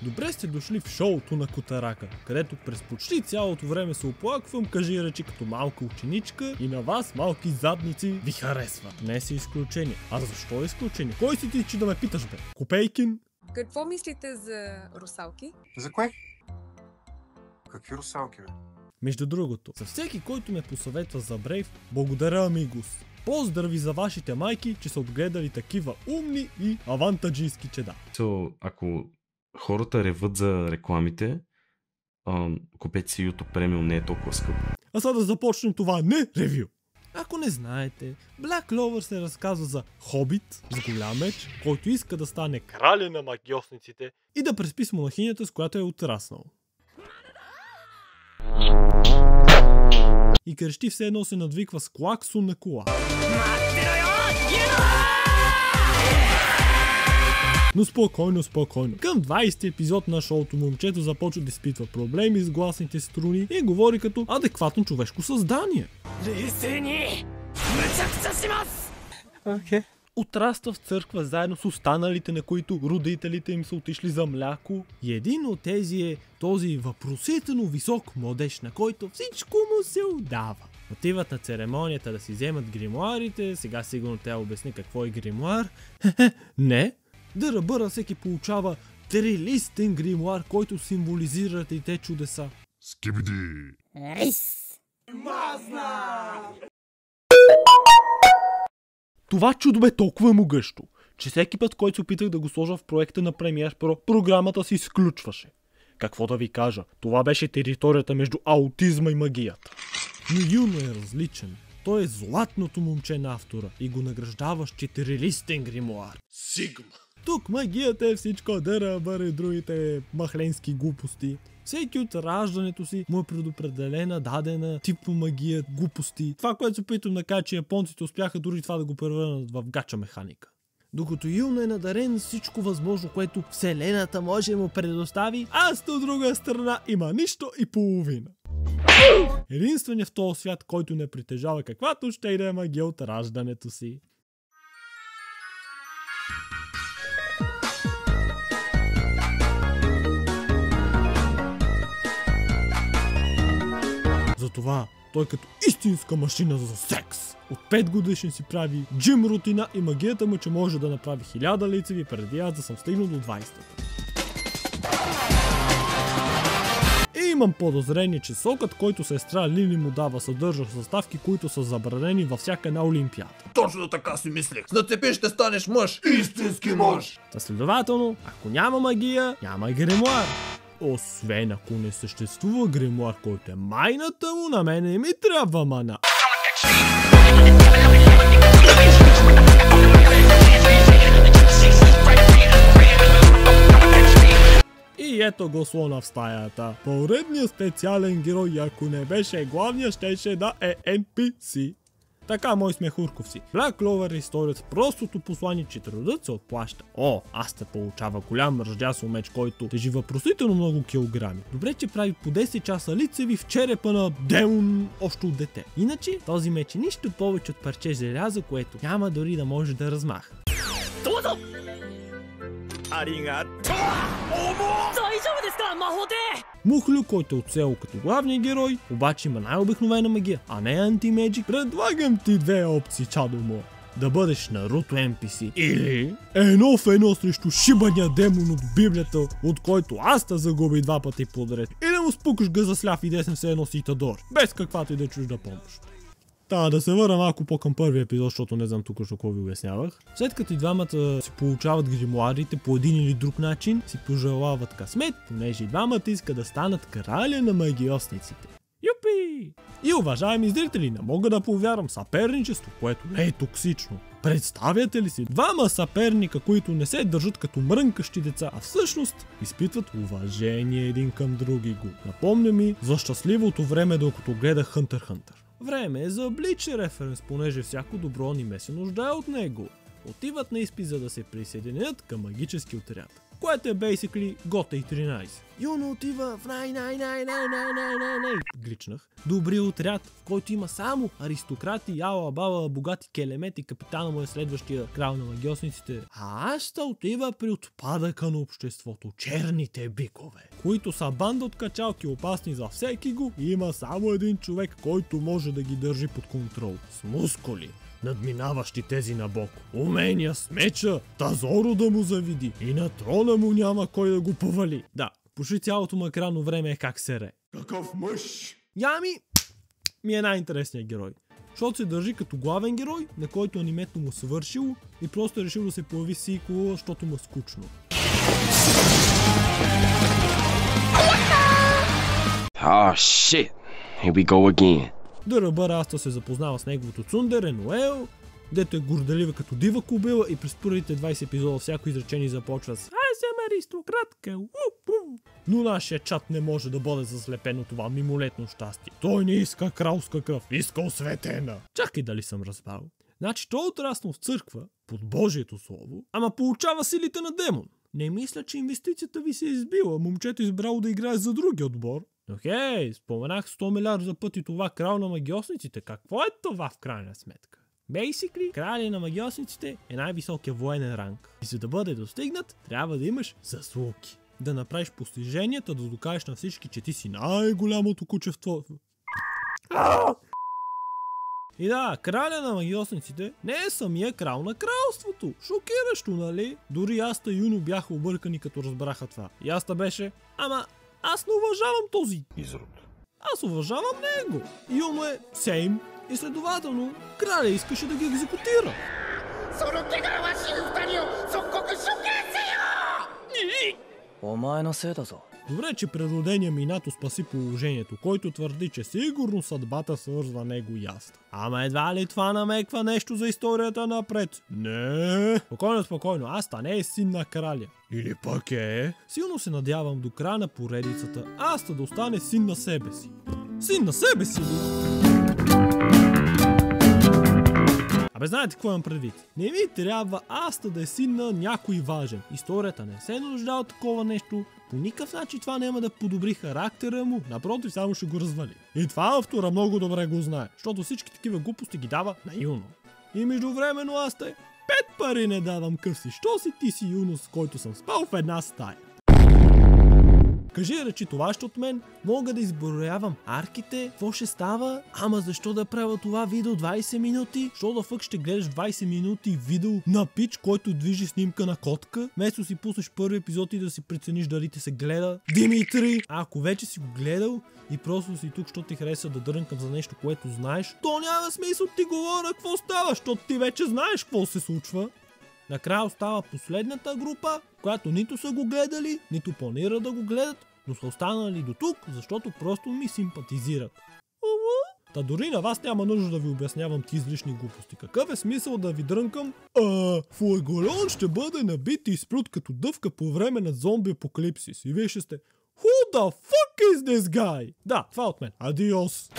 Добре сте дошли в шоуто на Котарака, където през почти цялото време се оплаквам, кажи речи като малка ученичка и на вас, малки задници, ви харесва. Днес е изключение. А защо е изключение? Кой си ти, че да ме питаш, бе? Копейкин? Какво мислите за русалки? За кое? Какви русалки, бе? Между другото, за всеки, който ме посъветва за Брейв, благодаря, амигус. Поздрави за вашите майки, че са отгледали такива умни и авантаджийски чеда. Ако хората реват за рекламите, купете си YouTube Premium, не е толкова скъп. А сега да започнем това не ревю. Ако не знаете, Black Clover се разказва за хобит с голям меч, който иска да стане краля на магиосниците и да преспи с монахинята, с която е отраснал. И крещи все едно се надвиква с клаксон на кола. Но спокойно, спокойно. Към 20-ти епизод на шоуто момчето започва да изпитва проблеми с гласните струни и говори като адекватно човешко създание. Отраства в църква заедно с останалите, на които родителите им са отишли за мляко. И един от тези е този въпросително висок младеж, на който всичко му се удава. Отиват на церемонията да си вземат гримуарите, сега сигурно тя обясни какво е гримуар. Не. Дърбъра всеки получава трилистен гримуар, който символизира трите чудеса. Скибиди! Рис! Това чудо бе толкова могъщо, че всеки път, който се опитах да го сложа в проекта на Premiere Pro, програмата се изключваше. Какво да ви кажа, това беше територията между аутизма и магията. Но Юно е различен. Той е златното момче на автора и го награждава с 4-листен гримуар. Сигма! Тук магията е всичко дърбър и другите махленски глупости. Всеки от раждането си му е предопределена, дадена тип магия, глупости. Това, което се опитвам да кажа, че японците успяха дори това да го превърнат в гача механика. Докато Юно е надарен с всичко възможно, което Вселената може да му предостави, а от друга страна има нищо и половина. Единственият в този свят, който не притежава каквато ще и да е магия от раждането си. Затова той като истинска машина за секс. От 5 годишен си прави джим рутина и магията му, че може да направи 1000 лицеви преди аз да съм стигнал до 20-та. И имам подозрение, че сокът, който сестра Лили му дава, съдържа съставки, които са забранени във всяка една олимпиада. Точно така си мислех. С нацепи ще станеш мъж. Истински мъж. Та следователно, ако няма магия, няма и гримуар. Освен ако не съществува гримуар, който е майната му, на мене ми трябва мана. И ето го слона в стаята. Поредният специален герой, ако не беше главният, щеше да е NPC. Така, мой смехурков си. Black Clover е история с простото послание, че трудът се отплаща. Аз те получава голям ръждясъл меч, който тежи въпросително много килограми. Добре, че прави по 10 часа лицеви в черепа на демон още от дете. Иначе, този меч е нищо повече от парче желязо, което няма дори да може да размаха. Мухлю, който е оцел като главния герой, обаче има най-обикновена магия, а не антимеджик. Предлагам ти две опции, чадо му. Да бъдеш Наруто NPC или едно в едно срещу шибания демон от Библията, от който аз те загуби 2 пъти подред. И да му спукаш гъза с ляв и десен все едно си Итадор, без каквато и да чужда помощ. Да се върна малко по-към първия епизод, защото не знам тук какво ви обяснявах. След като и двамата си получават гримуарите по един или друг начин, си пожелават късмет, понеже и двамата искат да станат краля на магиосниците. Юпи! И уважаеми зрители, не мога да повярвам, съперничество, което не е токсично. Представяте ли си двама съперника, които не се държат като мрънкащи деца, а всъщност изпитват уважение един към други го. Напомня ми за щастливото време, докато гледах Hunter x Hunter. Време е за Блич референс, понеже всяко добро аниме се нуждае от него. Отиват на изпит, за да се присъединят към магически отряд. което е basically Готей 13. Юно отива в най гличнах, добри отряд, в който има само аристократи, яла, баба, богати келемети, капитана му е следващия крал на магиосниците. А Аста отива при отпадъка на обществото, черните бикове, които са банда от качалки, опасни за всеки го, и има само един човек, който може да ги държи под контрол. С мускули, надминаващи тези на бок, умения с меча, Тазоро да му завиди, и на трона му няма кой да го повали. Да, почти цялото му екранно време е как се ре. Какъв мъж! Ями ми е най-интересният герой, защото се държи като главен герой, на който анимето му свършило и просто е решил да се появи сиквел, защото му е скучно. Oh shit, here we go again. Дъръбър Аста се запознава с неговото цундере, Ноел, дето е горделива като дива кобила и през първите 20 епизода всяко изречение започва с "Ай съм аристократка, Но нашия чат не може да бъде заслепен от това мимолетно щастие. Той не иска кралска кръв, иска осветена. Чакай дали съм разбрал. Значи той е отраснал в църква, под Божието слово, ама получава силите на демон. Не мисля, че инвестицията ви се е избила, момчето избрало да играе за другия отбор. Окей, споменах 100 милиарда за пъти това крал на магиосниците. Какво е това в крайна сметка? Basically, краля на магиосниците е най-високия военен ранг. И за да бъде достигнат, трябва да имаш заслуги. Да направиш постиженията, да докажеш на всички, че ти си най-голямото кучевство. И да, краля на магиосниците не е самия крал на кралството. Шокиращо, нали? Дори Аста и Юно бяха объркани като разбраха това. И Аста беше, ама аз не уважавам този изрод. Аз уважавам него. Юно е сейм и следователно краля искаше да ги екзекутира. Добре, че природения Минато спаси положението, който твърди, че сигурно съдбата свързва него и Аста. Ама едва ли това намеква нещо за историята напред? Не. Спокойно, Аста не е син на краля. Или пък е? Силно се надявам до края на поредицата Аста да остане син на себе си. Син на себе си ли? Абе, знаете какво имам предвид? Не ми трябва Аста да е син на някой важен. Историята не се нуждае от такова нещо. По никакъв начин това няма да подобри характера му, напротив, само ще го развали. И това автора много добре го знае, защото всички такива глупости ги дава на Юно. И междувременно Аста е 5 пари не давам къси. Що си ти си Юно, с който съм спал в една стая? Кажи речи това ще от мен, мога да изброявам арките, какво ще става, ама защо да правя това видео 20 минути? Що да фък ще гледаш 20 минути видео на пич, който движи снимка на котка, вместо си пуснеш първи епизод и да си прецениш дали те се гледа? Димитри! Ако вече си го гледал и просто си тук, защото ти хареса да дрънкам за нещо, което знаеш, то няма смисъл ти говоря какво става, защото ти вече знаеш какво се случва. Накрая остава последната група, която нито са го гледали, нито планират да го гледат, но са останали до тук, защото просто ми симпатизират. Та дори на вас няма нужда да ви обяснявам ти излишни глупости. Какъв е смисъл да ви дрънкам? Фуеголеон ще бъде набит и изплют като дъвка по време на зомби апокалипсис. И вие ще сте Who the fuck is this guy? Да, това от мен. Адиос!